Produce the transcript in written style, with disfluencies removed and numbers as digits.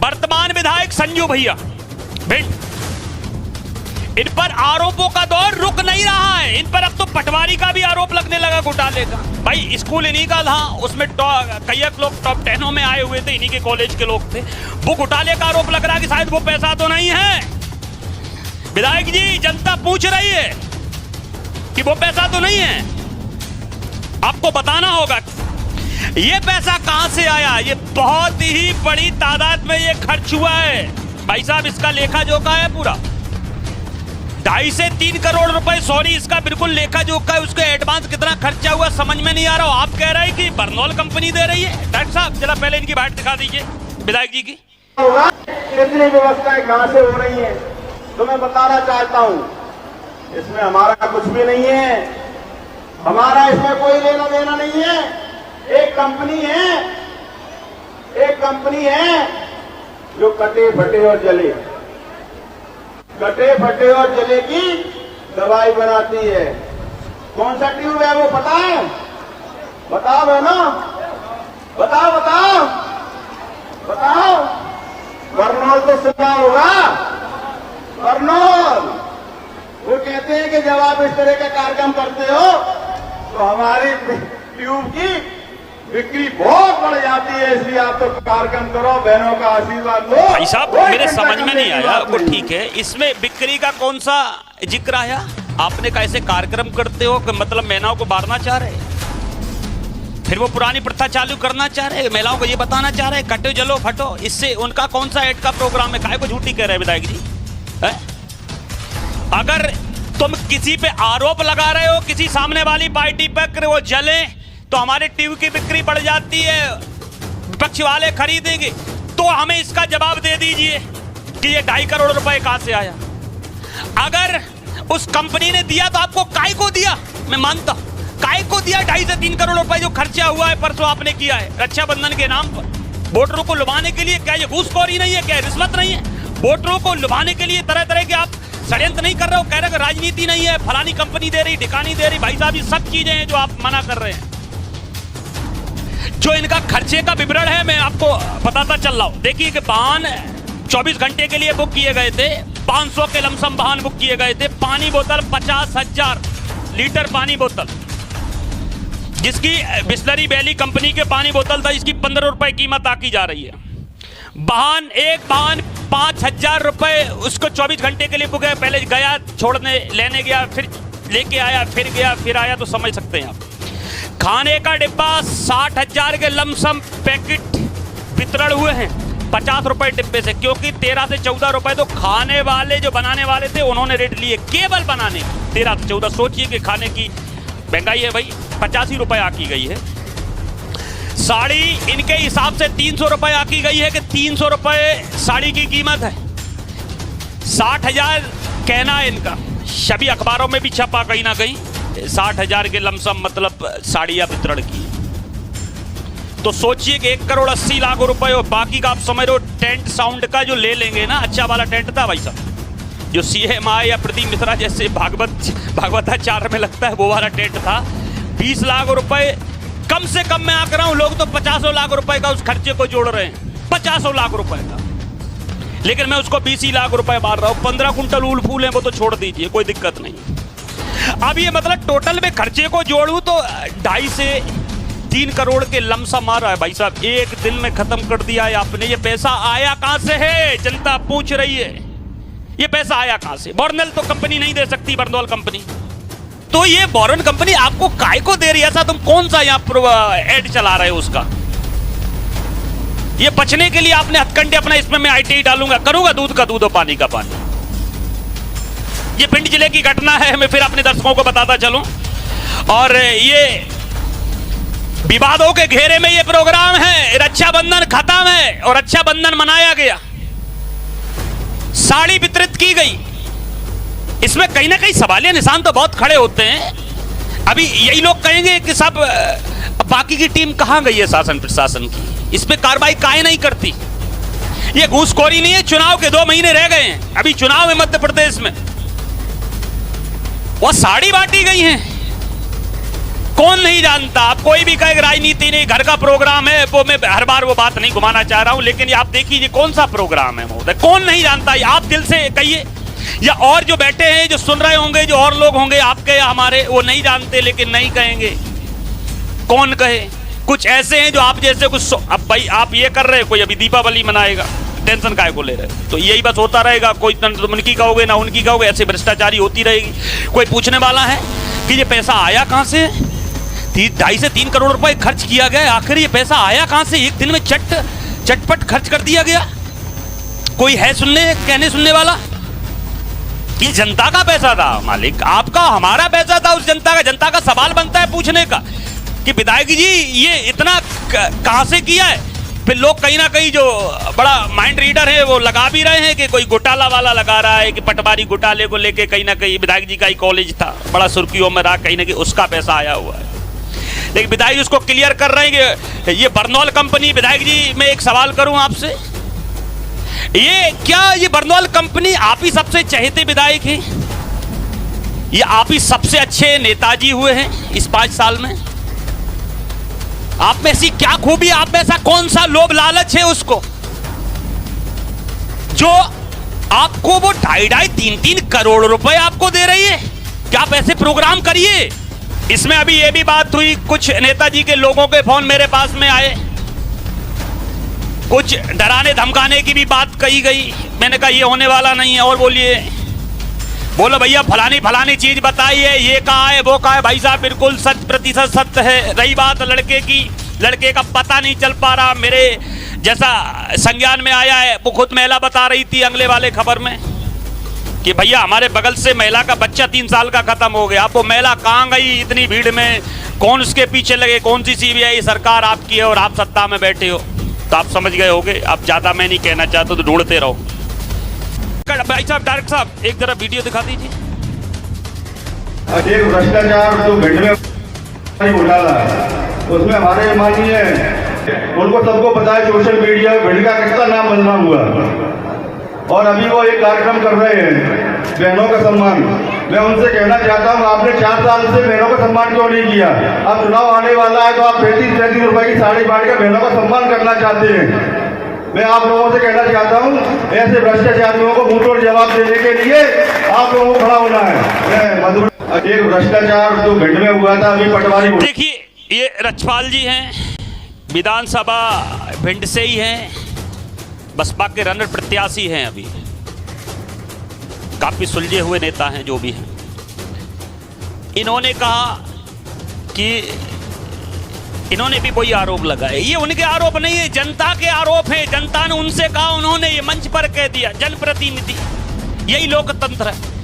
वर्तमान विधायक संजू भैया भिंड, इन पर आरोपों का दौर रुक नहीं रहा है। इन पर अब तो पटवारी का भी आरोप लगने लगा घोटाले का। भाई स्कूल इन्हीं का था, उसमें कई लोग टॉप 10 में आए हुए थे, इन्हीं के कॉलेज के लोग थे। वो घोटाले का आरोप लग रहा है कि शायद वो पैसा तो नहीं है। विधायक जी, जनता पूछ रही है कि वो पैसा तो नहीं है, आपको बताना होगा ये पैसा कहां से आया। ये बहुत ही बड़ी तादाद में ये खर्च हुआ है भाई साहब। इसका लेखा जोखा है पूरा, 2.5 से 3 करोड़ रुपए, सॉरी इसका बिल्कुल लेखा जोखा है। उसके एडवांस कितना खर्चा हुआ समझ में नहीं आ रहा। आप कह रहे हैं कि बर्नौल कंपनी दे रही है। डॉक्टर साहब जरा पहले इनकी बात दिखा दीजिए विधायक जी की। कितनी व्यवस्थाएं कहां से हो रही हैं तो मैं बताना चाहता हूं। इसमें हमारा कुछ भी नहीं है, हमारा इसमें कोई लेना देना नहीं है। एक कंपनी है जो कटे फटे और जले की दवाई बनाती है। कौन सा ट्यूब है वो पता है? बताओ बहना, बताओ। बर्नौल तो सुना होगा, बर्नौल। वो कहते हैं कि जब आप इस तरह का कार्यक्रम करते हो तो हमारी ट्यूब की बिक्री बहुत बढ़ जाती है, इसलिए आप तो कार्यक्रम करो, बहनों का आशीर्वाद लो। भाई साहब मेरे समझ में नहीं आया वो, ठीक है, इसमें बिक्री का कौन सा जिक्र आया? आपने कैसे कार्यक्रम करते हो कि मतलब महिलाओं को मारना चाह रहे, फिर वो पुरानी प्रथा चालू करना चाह रहे, महिलाओं को ये बताना चाह रहे कटो जलो फटो। इससे उनका कौन सा एड का प्रोग्राम है? काहे को झूठी कह रहे हैं विधायक जी? अगर तुम किसी पे आरोप लगा रहे हो, किसी सामने वाली पार्टी पर वो जले तो हमारे टीवी की बिक्री बढ़ जाती है, विपक्ष वाले खरीदेंगे, तो हमें इसका जवाब दे दीजिए कि ये 2.5 करोड़ रुपए कहां से आया। अगर उस कंपनी ने दिया तो आपको काय को दिया? मैं मानता हूं काय को दिया 2.5 से 3 करोड़ रुपए जो खर्चा हुआ है परसों आपने किया है रक्षाबंधन के नाम पर वोटरों को लुभाने के लिए। क्या ये घूसखोरी नहीं है? क्या रिश्वत नहीं है? वोटरों को लुभाने के लिए तरह तरह के आप षड्यंत्र नहीं कर रहे हो? कह रहे हो राजनीति नहीं है, फलानी कंपनी दे रही, ढिकानी दे रही। भाई साहब ये सब चीजें हैं जो आप मना कर रहे हैं। जो इनका खर्चे का विवरण है मैं आपको बताता चल रहा हूं। देखिए कि वाहन 24 घंटे के लिए बुक किए गए थे, 500 के लमसम वाहन बुक किए गए थे। पानी बोतल 50,000 लीटर पानी बोतल, जिसकी बिस्लरी वैली कंपनी के पानी बोतल था, इसकी 15 रुपए कीमत आकी जा रही है। वाहन 5,000 रुपए, उसको 24 घंटे के लिए बुक है। पहले गया छोड़ने, लेने गया, फिर लेके आया, फिर गया, फिर आया, तो समझ सकते हैं आप। खाने का डिब्बा 60,000 के लमसम पैकेट वितरण हुए हैं 50 रुपए डिब्बे से, क्योंकि 13 से 14 रुपए तो खाने वाले जो बनाने वाले थे उन्होंने रेट लिए केवल बनाने 13 से 14। सोचिए कि खाने की महंगाई है भाई, 85 रुपए आकी गई है। साड़ी इनके हिसाब से 300 रुपए आकी गई है कि 300 रुपए साड़ी की कीमत है। 60,000 कहना है इनका, सभी अखबारों में भी छपा कहीं ना कहीं 60,000 के लमसम मतलब साड़ियां वितरण की। तो सोचिए कि 1,80,00,000 रुपए और बाकी का आप समझ रहे हो टेंट साउंड का जो ले लेंगे ना, अच्छा वाला टेंट था भाई साहब, जो CMI या प्रदीप मिश्रा जैसे भागवताचार्य में लगता है वो वाला टेंट था। 20 लाख रुपए कम से कम मैं आकर रहा हूं, लोग तो 50 लाख रुपए का उस खर्चे को जोड़ रहे हैं, 50 लाख रुपए का, लेकिन मैं उसको 20 लाख रुपए मार रहा हूं। 15 कुंटल उल फूल है वो तो छोड़ दीजिए, कोई दिक्कत नहीं। अब ये मतलब टोटल में खर्चे को जोड़ूं तो 2.5 से 3 करोड़ के लमसम मार रहा है भाई साहब। एक दिन में खत्म कर दिया है आपने। ये पैसा आया कहां से है? जनता पूछ रही है ये पैसा आया कहां से? बर्नौल तो कंपनी नहीं दे सकती, बर्नौल कंपनी तो ये बॉरन कंपनी आपको काय को दे रही है? ऐसा तुम कौन सा यहाँ एड चला रहे हो उसका? ये बचने के लिए आपने हथकंडे अपना, इसमें मैं ITI डालूंगा, करूंगा दूध का दूध और पानी का पानी। ये भिंड जिले की घटना है, मैं फिर अपने दर्शकों को बताता चलूं। और ये विवादों के घेरे में ये प्रोग्राम है। रक्षाबंधन खत्म है और रक्षाबंधन मनाया गया, साड़ी वितरित की गई। इसमें कहीं ना कहीं सवालिया निशान तो बहुत खड़े होते हैं। अभी यही लोग कहेंगे कि सब बाकी की टीम कहां गई है शासन प्रशासन की, इस पे कार्रवाई काहे नहीं करती? ये घूसखोरी नहीं है? चुनाव के 2 महीने रह गए हैं, अभी चुनाव है मध्य प्रदेश में, वो साड़ी बांटी गई है। कौन नहीं जानता? आप कोई भी कहे राजनीति नहीं, घर का प्रोग्राम है, वो मैं हर बार वो बात नहीं घुमाना चाह रहा हूं, लेकिन ये आप देखिए कौन सा प्रोग्राम है महोदय, कौन नहीं जानता? आप दिल से कहिए, या और जो बैठे हैं जो सुन रहे होंगे, जो और लोग होंगे आपके या हमारे, वो नहीं जानते लेकिन नहीं कहेंगे। कौन कहे? कुछ ऐसे हैं जो आप जैसे कुछ, अब भाई आप ये कर रहे, कोई अभी दीपावली मनाएगा, टेंशन काहे को ले रहे? तो यही बस होता रहेगा, कोई उनकी कहोगे ना उनकी कहोगे, ऐसे भ्रष्टाचारी होती रहेगी। कोई पूछने वाला है कि ये पैसा आया कहां से? 2.5 से 3 करोड़ रुपए खर्च किया गया, आखिर ये पैसा आया कहां से? एक दिन में चटपट खर्च कर दिया गया। कोई है कहने सुनने वाला? ये जनता का पैसा था मालिक, आपका हमारा पैसा था, उस जनता का सवाल बनता है पूछने का कि विधायक जी ये इतना कहां से किया है? फिर लोग कहीं ना कहीं जो बड़ा माइंड रीडर है वो लगा भी रहे हैं कि कोई घोटाला वाला लगा रहा है कि पटवारी घोटाले को लेके कहीं ना कहीं विधायक जी का ही कॉलेज था, बड़ा सुर्खियों में रहा, कहीं ना कहीं उसका पैसा आया हुआ है। लेकिन विधायक जी उसको क्लियर कर रहे हैं कि ये बर्नौल कंपनी, विधायक जी मैं एक सवाल करूं आपसे, ये क्या ये बर्नौल कंपनी आप ही सबसे चहेते विधायक हैं? ये आप ही सबसे अच्छे नेताजी हुए हैं इस 5 साल में? आप में ऐसी क्या खूबी, आप में ऐसा कौन सा लोभ लालच है उसको जो आपको वो 2.5-3 करोड़ रुपए आपको दे रही है कि आप ऐसे प्रोग्राम करिए? इसमें अभी ये भी बात हुई, कुछ नेताजी के लोगों के फोन मेरे पास में आए, कुछ डराने धमकाने की भी बात कही गई। मैंने कहा ये होने वाला नहीं है। और बोलिए, बोलो भैया फलानी चीज बताइए, ये कहा है वो कहा है। भाई साहब बिल्कुल 100% सत्य है। रही बात लड़के की, लड़के का पता नहीं चल पा रहा, मेरे जैसा संज्ञान में आया है, वो खुद महिला बता रही थी अगले वाले खबर में कि भैया हमारे बगल से महिला का बच्चा 3 साल का खत्म हो गया। अब वो महिला कहाँ गई इतनी भीड़ में, कौन उसके पीछे लगे, कौन सी सीबीआई सरकार आपकी है और आप सत्ता में बैठे हो, तो आप समझ गए होगे। अब ज्यादा मैं नहीं कहना चाहता, तो ढूंढते रहो। भाई साहब, डायरेक्टर साहब एक जरा वीडियो दिखा दीजिए। एक भ्रष्टाचार जो भिंड में घोटाला, उसमें हमारे माननीय उनको सबको पता है, सोशल मीडिया भिंड का कितना नाम बदनाम हुआ, और अभी वो एक कार्यक्रम कर रहे हैं बहनों का सम्मान। मैं उनसे कहना चाहता हूँ, आपने 4 साल से बहनों का सम्मान क्यों नहीं किया? अब चुनाव आने वाला है तो आप 35-35 रुपए की साड़ी बांट कर बहनों का सम्मान करना चाहते हैं। मैं आप लोगों से कहना चाहता हूँ, ऐसे भ्रष्टाचारियों को मुंहतोड़ जवाब देने के लिए आप लोगों को खड़ा होना है। एक भ्रष्टाचार जो भिंड में हुआ था, अभी पटवारी, देखिए ये रछपाल जी हैं, विधानसभा भिंड से ही हैं, बसपा के रनर प्रत्याशी हैं, अभी काफी सुलझे हुए नेता हैं जो भी हैं। इन्होंने कहा कि इन्होंने भी कोई आरोप लगाए, ये उनके आरोप नहीं है, जनता के आरोप है। जनता ने उनसे कहा, उन्होंने ये मंच पर कह दिया। जनप्रतिनिधि, यही लोकतंत्र है।